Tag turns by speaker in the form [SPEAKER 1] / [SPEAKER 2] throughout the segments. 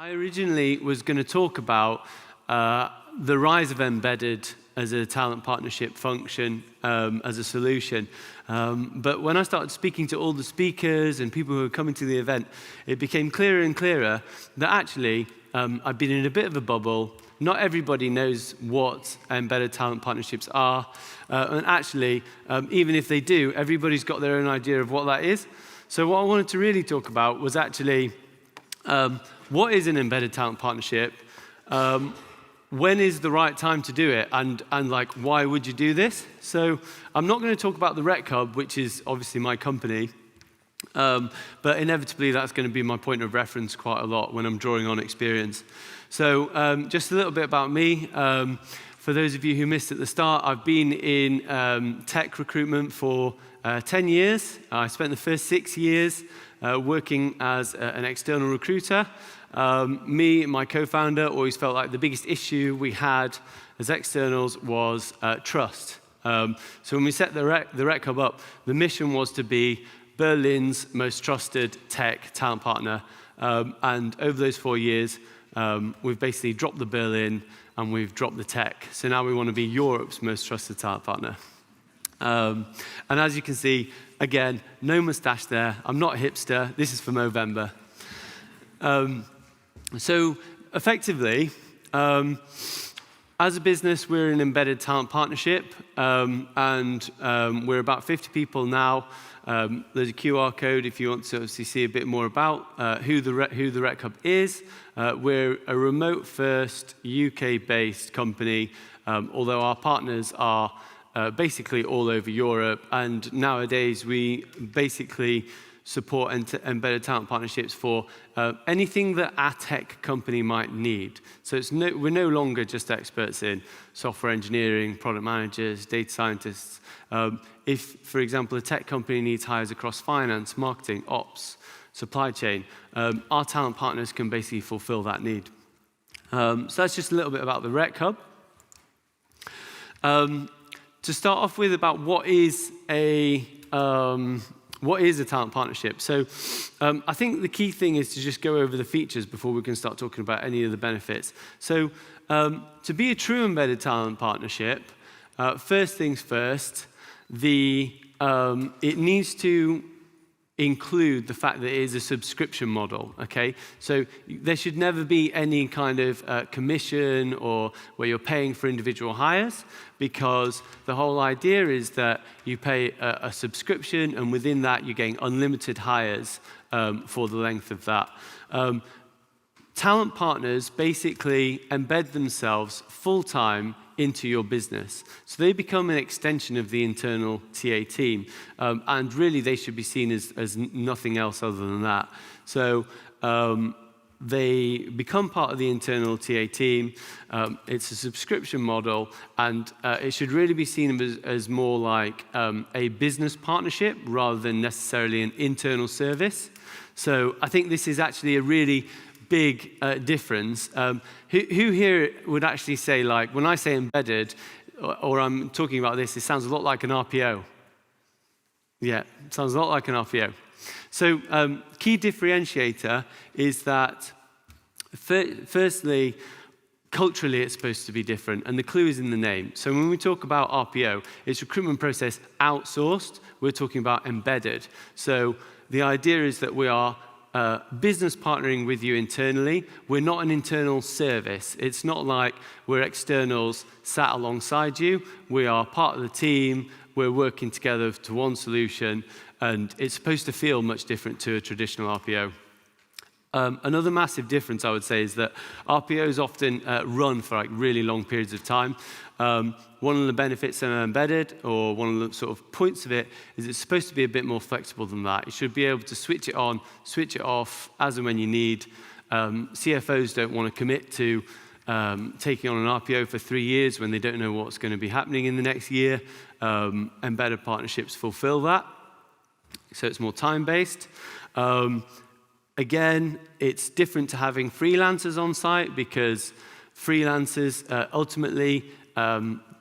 [SPEAKER 1] I originally was going to talk about the rise of embedded as a talent partnership function, as a solution. But when I started speaking to all the speakers and people who were coming to the event, it became clearer and clearer that actually I've been in a bit of a bubble. Not everybody knows what embedded talent partnerships are. And actually, even if they do, everybody's got their own idea of what that is. So what I wanted to really talk about was actually what is an embedded talent partnership? When is the right time to do it? And like, why would you do this? So I'm not going to talk about the Rec Hub, which is obviously my company. But inevitably, that's going to be my point of reference quite a lot when I'm drawing on experience. So just a little bit about me. For those of you who missed at the start, I've been in tech recruitment for 10 years. I spent the first 6 years working as an external recruiter. Me and my co-founder always felt like the biggest issue we had as externals was trust. So when we set the Rec Hub up, the mission was to be Berlin's most trusted tech talent partner. And over those 4 years, we've basically dropped the Berlin and we've dropped the tech. So now we want to be Europe's most trusted talent partner. And as you can see, again, no mustache there. I'm not a hipster. This is for Movember. So effectively, as a business, we're an embedded talent partnership, and we're about 50 people now. There's a QR code if you want to obviously see a bit more about who the Rec Hub is. We're a remote-first, UK-based company, although our partners are basically all over Europe, and nowadays we basically support embedded talent partnerships for anything that a tech company might need. So we're no longer just experts in software engineering, product managers, data scientists. If, for example, a tech company needs hires across finance, marketing, ops, supply chain, our talent partners can basically fulfill that need. So that's just a little bit about the Rec Hub. To start off with, about what is a talent partnership? So I think the key thing is to just go over the features before we can start talking about any of the benefits. So to be a true embedded talent partnership, first things first, it needs to include the fact that it is a subscription model, okay? So there should never be any kind of commission or where you're paying for individual hires, because the whole idea is that you pay a subscription, and within that you're getting unlimited hires for the length of that. Talent partners basically embed themselves full-time into your business. So they become an extension of the internal TA team. And really, they should be seen as nothing else other than that. So they become part of the internal TA team. It's a subscription model, and it should really be seen as more like a business partnership rather than necessarily an internal service. So I think this is actually a really big difference. Who here would actually say, like, when I say embedded, or I'm talking about this, it sounds a lot like an RPO. Yeah, it sounds a lot like an RPO. So key differentiator is that, firstly, culturally it's supposed to be different, and the clue is in the name. So when we talk about RPO, it's recruitment process outsourced. We're talking about embedded. So the idea is that we are business partnering with you internally. We're not an internal service. It's not like we're externals sat alongside you. We are part of the team. We're working together to one solution, and it's supposed to feel much different to a traditional RPO. Another massive difference, I would say, is that RPOs often run for like really long periods of time. One of the benefits of embedded, or one of the sort of points of it, is it's supposed to be a bit more flexible than that. You should be able to switch it on, switch it off as and when you need. CFOs don't want to commit to taking on an RPO for 3 years when they don't know what's going to be happening in the next year. Embedded partnerships fulfill that, so it's more time-based. Again, it's different to having freelancers on site, because freelancers, ultimately,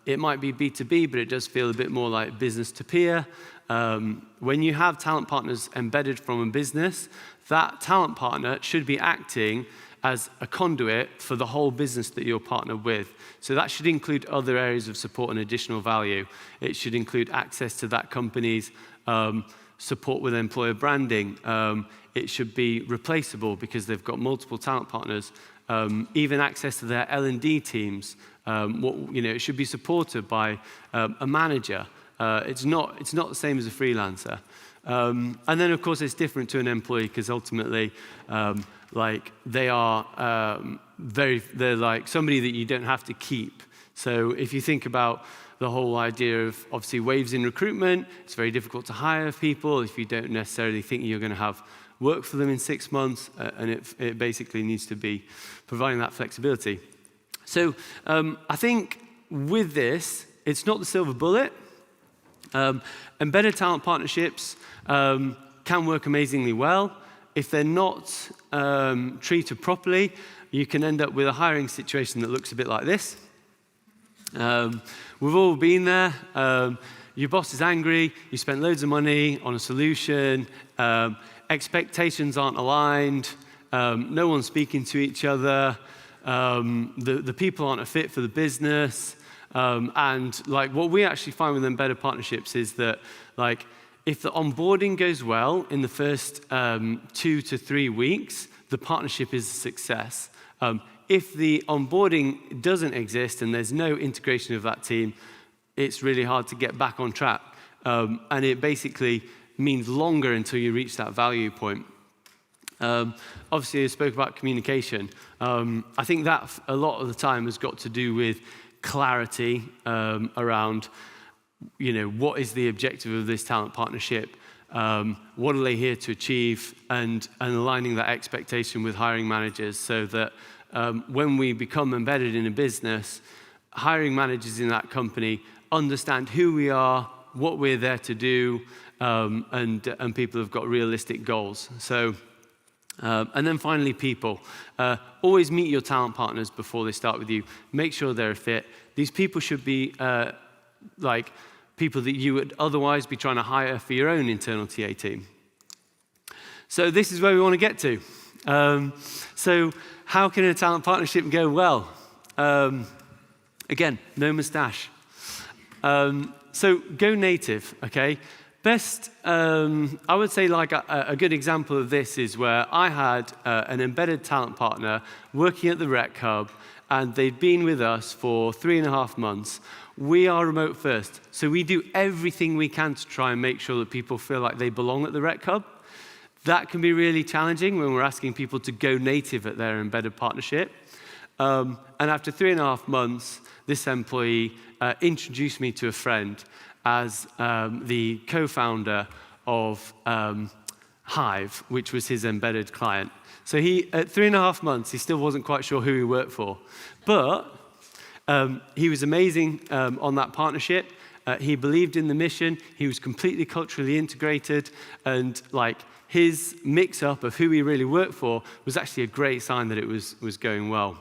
[SPEAKER 1] it might be B2B, but it does feel a bit more like business to peer. When you have talent partners embedded from a business, that talent partner should be acting as a conduit for the whole business that you're partnered with. So that should include other areas of support and additional value. It should include access to that company's support with employer branding. It should be replaceable because they've got multiple talent partners. Even access to their L&D teams. It should be supported by a manager. It's not the same as a freelancer. And then, of course, it's different to an employee because ultimately, they're like somebody that you don't have to keep. So if you think about the whole idea of, obviously, waves in recruitment, it's very difficult to hire people if you don't necessarily think you're going to have work for them in 6 months, and it basically needs to be providing that flexibility. So I think with this, it's not the silver bullet. Embedded talent partnerships can work amazingly well. If they're not treated properly, you can end up with a hiring situation that looks a bit like this. We've all been there. Your boss is angry. You spent loads of money on a solution. Expectations aren't aligned. No one's speaking to each other. The people aren't a fit for the business. And what we actually find with embedded partnerships is that if the onboarding goes well in the first 2 to 3 weeks, the partnership is a success. If the onboarding doesn't exist and there's no integration of that team, it's really hard to get back on track. And it basically means longer until you reach that value point. Obviously, I spoke about communication. I think that a lot of the time has got to do with clarity around, what is the objective of this talent partnership? What are they here to achieve? And aligning that expectation with hiring managers so that when we become embedded in a business, hiring managers in that company understand who we are, what we're there to do, and people have got realistic goals. So, and then finally, people. Always meet your talent partners before they start with you. Make sure they're a fit. These people should be people that you would otherwise be trying to hire for your own internal TA team. So this is where we want to get to. So how can a talent partnership go well? Again, no mustache. So go native, okay? Best, I would say a good example of this is where I had an embedded talent partner working at the Rec Hub, and they'd been with us for 3.5 months. We are remote first, so we do everything we can to try and make sure that people feel like they belong at the Rec Hub. That can be really challenging when we're asking people to go native at their embedded partnership. And after 3.5 months, this employee introduced me to a friend as the co-founder of Hive, which was his embedded client. So at 3.5 months, he still wasn't quite sure who he worked for. But he was amazing on that partnership. He believed in the mission. He was completely culturally integrated. And his mix-up of who he really worked for was actually a great sign that it was going well.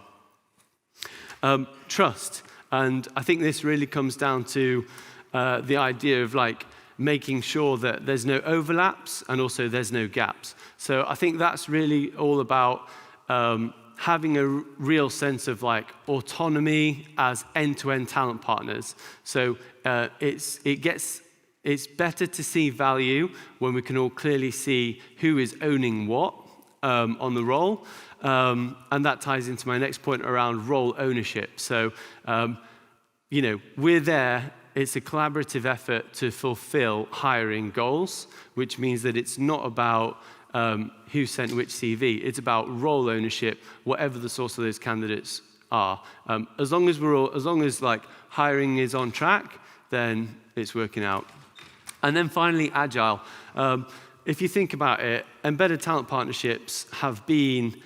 [SPEAKER 1] Trust. And I think this really comes down to the idea of making sure that there's no overlaps and also there's no gaps. So I think that's really all about having a real sense of autonomy as end-to-end talent partners. So it's better to see value when we can all clearly see who is owning what on the role. And that ties into my next point around role ownership. So, we're there. It's a collaborative effort to fulfill hiring goals, which means that it's not about who sent which CV. It's about role ownership, whatever the source of those candidates are. As long as hiring is on track, then it's working out. And then finally, agile. If you think about it, embedded talent partnerships have been,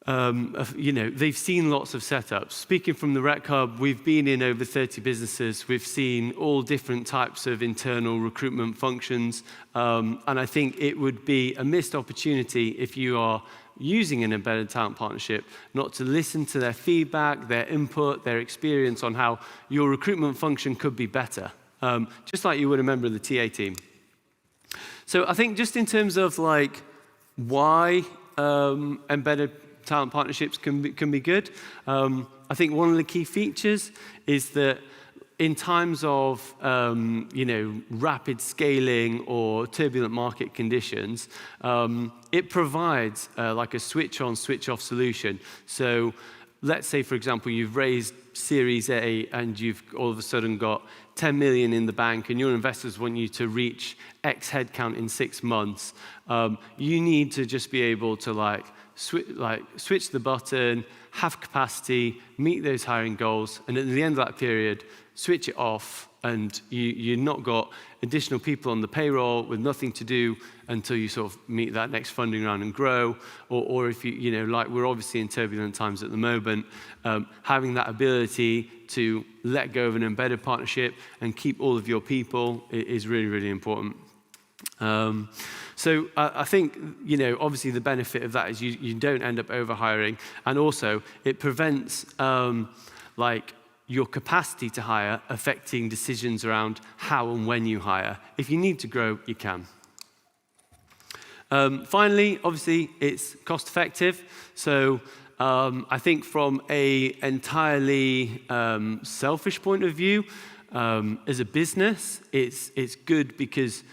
[SPEAKER 1] they've seen lots of setups. Speaking from the Rec Hub, we've been in over 30 businesses. We've seen all different types of internal recruitment functions. And I think it would be a missed opportunity if you are using an embedded talent partnership not to listen to their feedback, their input, their experience on how your recruitment function could be better. Just like you would a member of the TA team. So I think just in terms of why embedded talent partnerships can be good. I think one of the key features is that in times of rapid scaling or turbulent market conditions, it provides like a switch-on, switch-off solution. So let's say, for example, you've raised Series A and you've all of a sudden got 10 million in the bank and your investors want you to reach X headcount in 6 months. You need to just be able to switch the button, have capacity, meet those hiring goals, and at the end of that period, switch it off, and you've not got additional people on the payroll with nothing to do until you sort of meet that next funding round and grow. Or if like we're obviously in turbulent times at the moment, having that ability to let go of an embedded partnership and keep all of your people is really, really important. So I think, obviously the benefit of that is you don't end up overhiring, and also it prevents your capacity to hire affecting decisions around how and when you hire. If you need to grow, you can. Finally, obviously, it's cost effective. So I think from a entirely selfish point of view, as a business, it's good because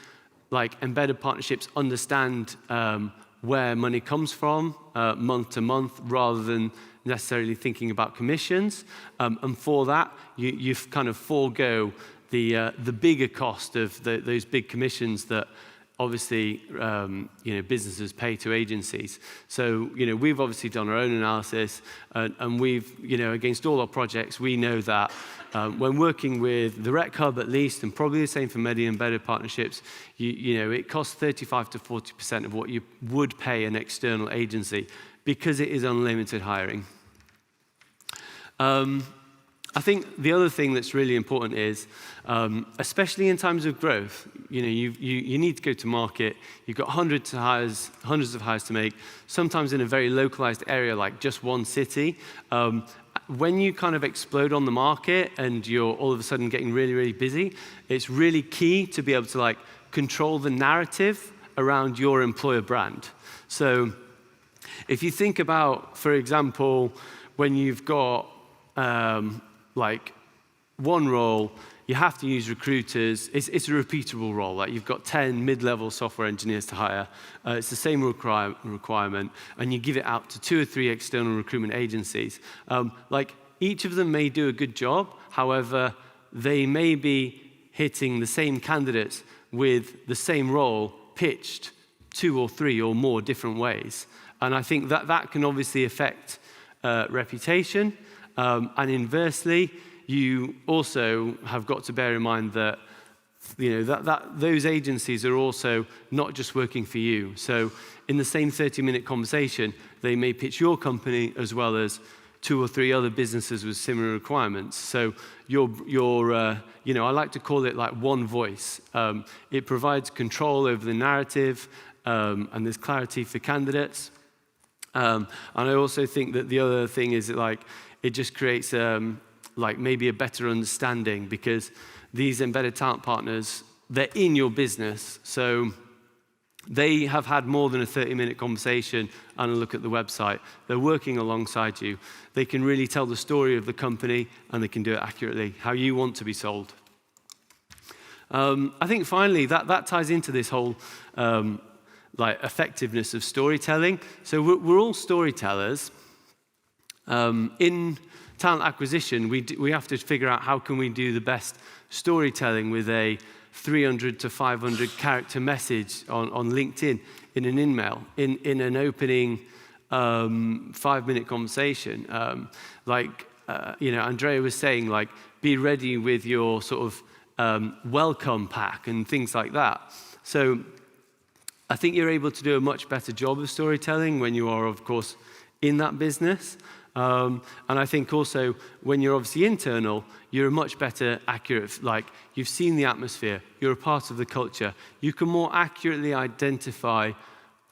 [SPEAKER 1] embedded partnerships understand where money comes from month to month rather than necessarily thinking about commissions. And for that, you've kind of forego the bigger cost of those big commissions that obviously businesses pay to agencies. So we've obviously done our own analysis, and we've against all our projects, we know that when working with the Rec Hub at least, and probably the same for many embedded partnerships, it costs 35 to 40% of what you would pay an external agency because it is unlimited hiring. I think the other thing that's really important is, especially in times of growth, you need to go to market. You've got hundreds of hires to make, sometimes in a very localized area like just one city. When you kind of explode on the market and you're all of a sudden getting really, really busy, it's really key to be able to control the narrative around your employer brand. So if you think about, for example, when you've got one role, you have to use recruiters. It's a repeatable role. You've got 10 mid-level software engineers to hire. It's the same requirement, and you give it out to 2 or 3 external recruitment agencies. Each of them may do a good job. However, they may be hitting the same candidates with the same role pitched 2 or 3 or more different ways. And I think that can obviously affect reputation. And inversely, you also have got to bear in mind that those agencies are also not just working for you. So in the same 30-minute conversation, they may pitch your company as well as 2 or 3 other businesses with similar requirements. So I like to call it one voice. It provides control over the narrative, and there's clarity for candidates. And I also think that the other thing is that it just creates maybe a better understanding, because these embedded talent partners, they're in your business, so they have had more than a 30-minute conversation and a look at the website. They're working alongside you. They can really tell the story of the company, and they can do it accurately, how you want to be sold. I think finally that ties into this whole effectiveness of storytelling. So we're all storytellers. In talent acquisition, we have to figure out how can we do the best storytelling with a 300 to 500 character message on LinkedIn, in an email, in an opening 5-minute conversation. Andrea was saying, be ready with your sort of welcome pack and things like that. So I think you're able to do a much better job of storytelling when you are, of course, in that business. And I think also when you're obviously internal, you're a much better accurate, you've seen the atmosphere, you're a part of the culture. You can more accurately identify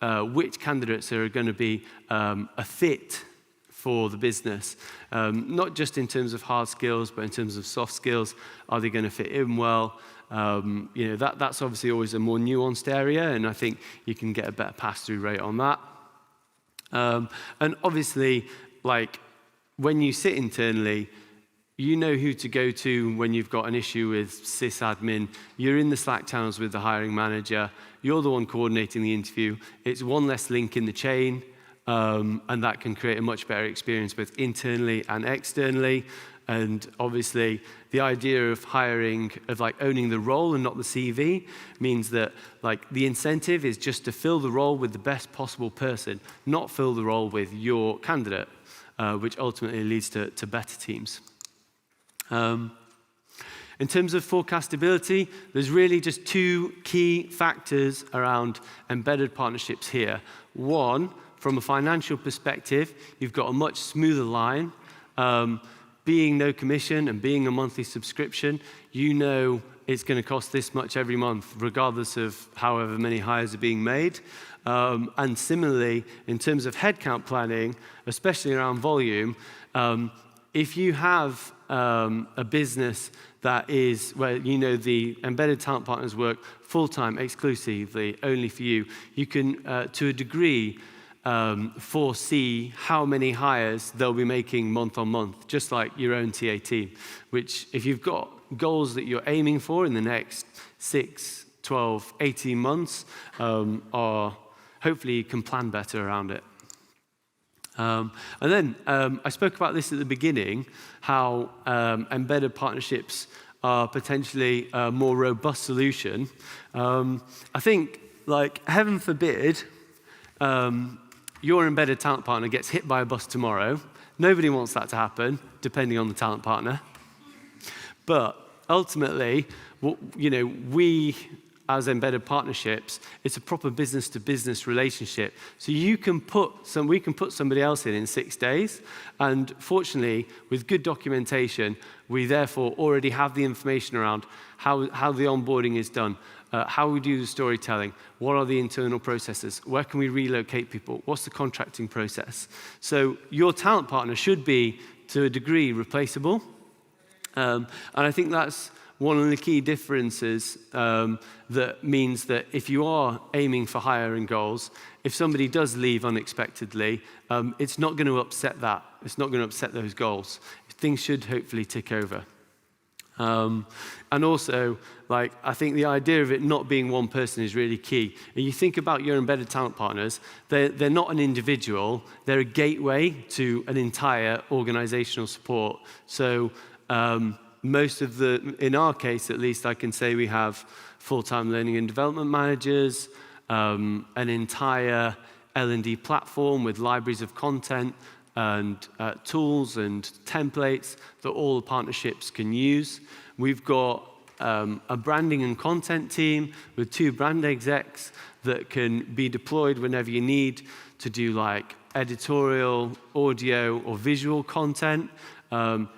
[SPEAKER 1] which candidates are going to be a fit for the business. Not just in terms of hard skills, but in terms of soft skills. Are they going to fit in well? That's obviously always a more nuanced area, and I think you can get a better pass-through rate on that. And obviously, like, when you sit internally, you know who to go to when you've got an issue with sysadmin. You're in the Slack channels with the hiring manager. You're the one coordinating the interview. It's one less link in the chain, and that can create a much better experience both internally and externally. And obviously, the idea of hiring, of like owning the role and not the CV, means that like the incentive is just to fill the role with the best possible person, not fill the role with your candidate, which ultimately leads to better teams. In terms of forecastability, there's really just two key factors around embedded partnerships here. One, from a financial perspective, you've got a much smoother line. Being no commission and being a monthly subscription, you know it's going to cost this much every month, regardless of however many hires are being made. And similarly, in terms of headcount planning, especially around volume, if you have a business that is where you know the embedded talent partners work full-time, exclusively, only for you, you can, to a degree, foresee how many hires they'll be making month on month, just like your own TA team, which if you've got goals that you're aiming for in the next 6, 12, 18 months, hopefully you can plan better around it. And then I spoke about this at the beginning, how embedded partnerships are potentially a more robust solution. I think, like, heaven forbid, your embedded talent partner gets hit by a bus tomorrow. Nobody wants that to happen, depending on the talent partner. But ultimately, we as embedded partnerships, it's a proper business-to-business relationship. So we can put somebody else in 6 days, and fortunately, with good documentation, we therefore already have the information around how the onboarding is done, how we do the storytelling, what are the internal processes, where can we relocate people, what's the contracting process. So your talent partner should be, to a degree, replaceable. And I think that's one of the key differences that means that if you are aiming for hiring goals, if somebody does leave unexpectedly, it's not going to upset that. It's not going to upset those goals. Things should hopefully tick over. And also, like, I think the idea of it not being one person is really key. And you think about your embedded talent partners, they're not an individual, they're a gateway to an entire organizational support. So in our case at least, I can say we have full-time learning and development managers, an entire L&D platform with libraries of content and tools and templates that all the partnerships can use. We've got a branding and content team with 2 brand execs that can be deployed whenever you need to do like editorial, audio, or visual content,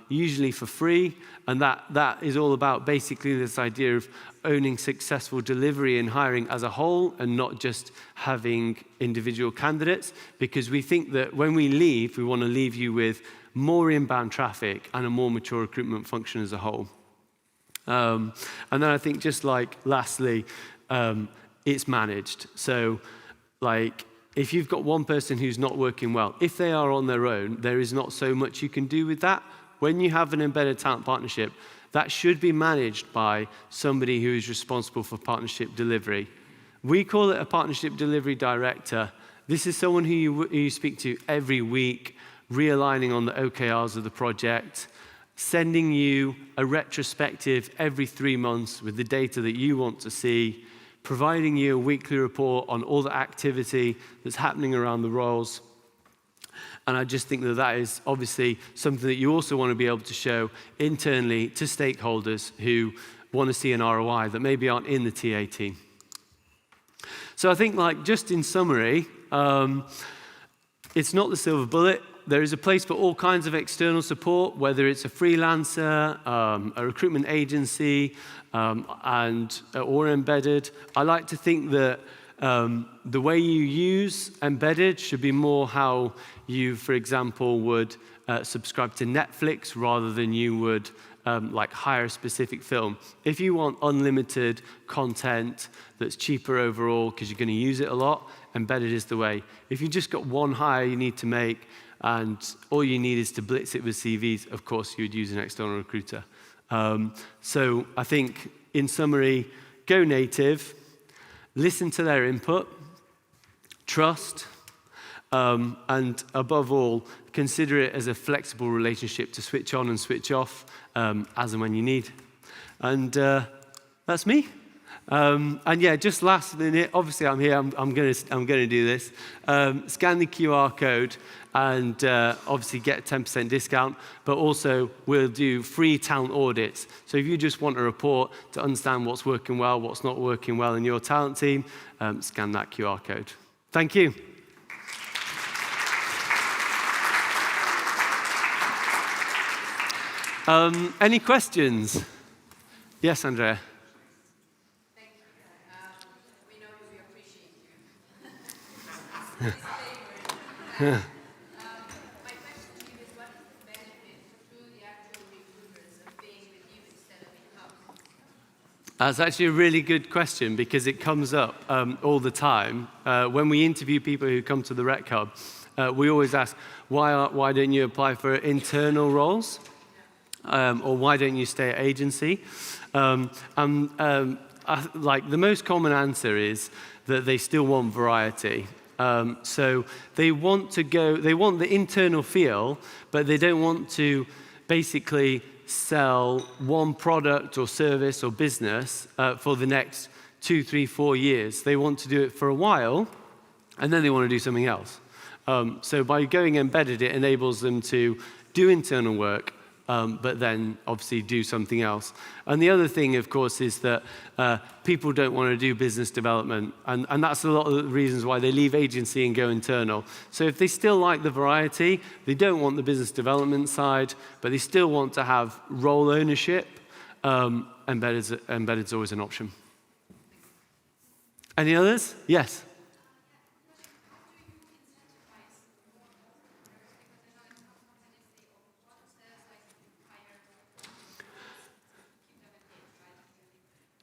[SPEAKER 1] usually for free. And that is all about basically this idea of owning successful delivery and hiring as a whole and not just having individual candidates, because we think that when we leave, we want to leave you with more inbound traffic and a more mature recruitment function as a whole. And then I think just like lastly, it's managed. So like if you've got one person who's not working well, if they are on their own, there is not so much you can do with that. When you have an embedded talent partnership, that should be managed by somebody who is responsible for partnership delivery. We call it a partnership delivery director. This is someone who you speak to every week, realigning on the OKRs of the project, sending you a retrospective every 3 months with the data that you want to see, providing you a weekly report on all the activity that's happening around the roles. And I just think that that is obviously something that you also want to be able to show internally to stakeholders who want to see an ROI that maybe aren't in the TA team. So I think, like, just in summary, it's not the silver bullet. There is a place for all kinds of external support, whether it's a freelancer, a recruitment agency, or embedded. I like to think that the way you use embedded should be more how you, for example, would subscribe to Netflix rather than you would like hire a specific film. If you want unlimited content that's cheaper overall because you're going to use it a lot, embedded is the way. If you just got one hire you need to make, and all you need is to blitz it with CVs, of course you would use an external recruiter. So I think, in summary, go native, listen to their input, trust, and above all, consider it as a flexible relationship to switch on and switch off as and when you need. And that's me. And yeah, just last minute, obviously I'm here, I'm going to do this. Scan the QR code and obviously get a 10% discount, but also we'll do free talent audits. So if you just want a report to understand what's working well, what's not working well in your talent team, scan that QR code. Thank you. Any questions? Yes, Andrea.
[SPEAKER 2] Thank you. We know we appreciate you. My question to you is, what is the benefit to the actual recruiters of being with you instead of in-house?
[SPEAKER 1] That's actually a really good question, because it comes up all the time. When we interview people who come to the Rec Hub, we always ask, why don't you apply for internal roles? Or why don't you stay at agency? Like the most common answer is that they still want variety. So they want the internal feel, but they don't want to basically sell one product or service or business for the next 2, 3, 4 years. They want to do it for a while, and then they want to do something else. So by going embedded, it enables them to do internal work, but then obviously do something else. And the other thing, of course, is that people don't want to do business development. And that's a lot of the reasons why they leave agency and go internal. So if they still like the variety, they don't want the business development side, but they still want to have role ownership, embedded's always an option. Any others? Yes.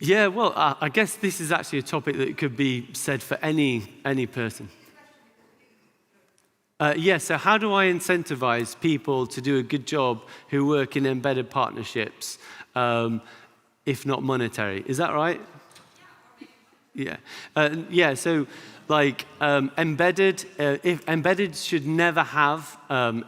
[SPEAKER 1] Yeah, well, I guess this is actually a topic that could be said for any person. Yeah, so how do I incentivize people to do a good job who work in embedded partnerships, if not monetary? Is that right? Yeah. Yeah, so like embedded should never have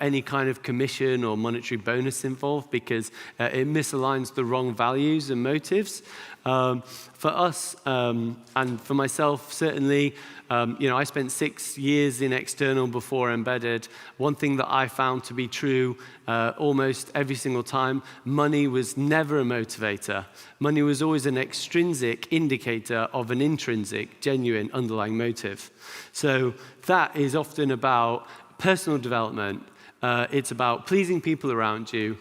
[SPEAKER 1] any kind of commission or monetary bonus involved, because it misaligns the wrong values and motives. For us, and for myself, certainly, I spent 6 years in external before embedded. One thing that I found to be true almost every single time, money was never a motivator. Money was always an extrinsic indicator of an intrinsic, genuine, underlying motive. So that is often about personal development. It's about pleasing people around you,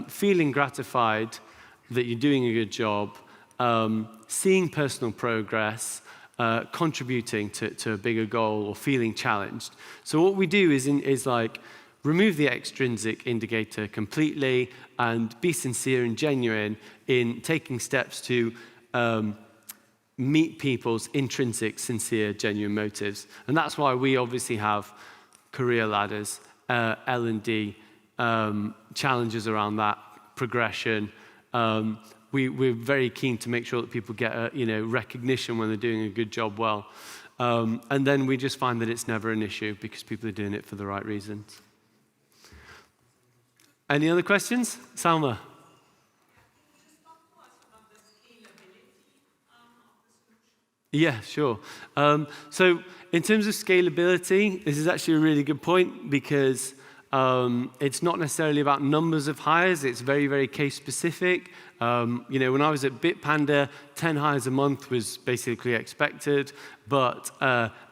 [SPEAKER 1] feeling gratified that you're doing a good job, seeing personal progress, contributing to a bigger goal, or feeling challenged. So what we do is like remove the extrinsic indicator completely and be sincere and genuine in taking steps to meet people's intrinsic, sincere, genuine motives. And that's why we obviously have career ladders, L&D, challenges around that, progression. We're very keen to make sure that people get recognition when they're doing a good job well. And then we just find that it's never an issue because people are doing it for the right reasons. Any other questions? Salma? Yeah, sure. So in terms of scalability, this is actually a really good point, because it's not necessarily about numbers of hires. It's very, very case specific. When I was at Bitpanda, 10 hires a month was basically expected, but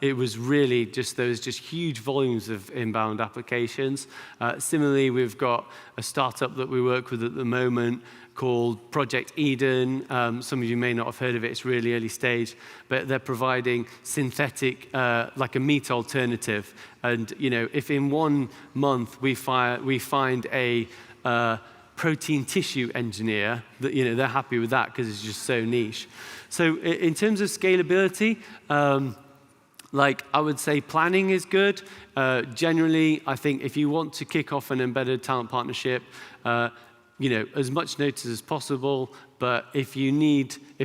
[SPEAKER 1] it was really just those huge volumes of inbound applications. Similarly, we've got a startup that we work with at the moment called Project Eden. Some of you may not have heard of it. It's really early stage, but they're providing synthetic, like a meat alternative. And if in 1 month we find a protein tissue engineer, that they're happy with that because it's just so niche. So in terms of scalability, Like, I would say planning is good. Generally, I think if you want to kick off an embedded talent partnership, as much notice as possible. But if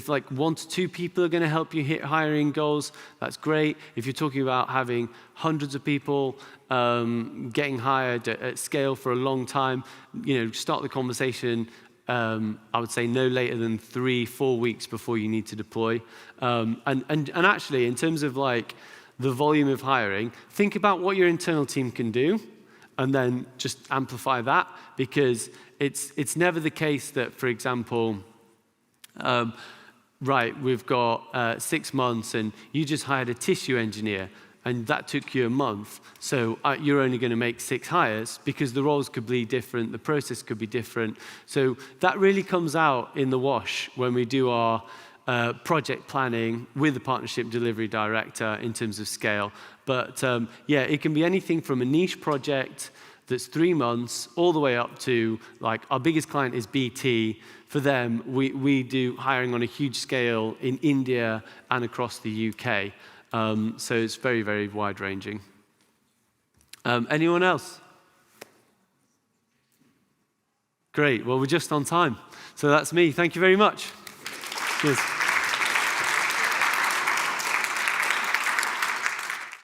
[SPEAKER 1] like 1 to 2 people are going to help you hit hiring goals, that's great. If you're talking about having hundreds of people getting hired at scale for a long time, start the conversation. I would say no later than 3-4 weeks before you need to deploy. And actually, in terms of like the volume of hiring, think about what your internal team can do, and then just amplify that, because it's never the case that, for example, we've got 6 months and you just hired a tissue engineer and that took you a month, so you're only going to make 6 hires, because the roles could be different, the process could be different. So that really comes out in the wash when we do our project planning with the partnership delivery director in terms of scale. But it can be anything from a niche project that's 3 months all the way up to, like, our biggest client is BT. For them, we do hiring on a huge scale in India and across the UK. So it's very, very wide-ranging. Anyone else? Great. Well, we're just on time. So that's me. Thank you very much. Cheers.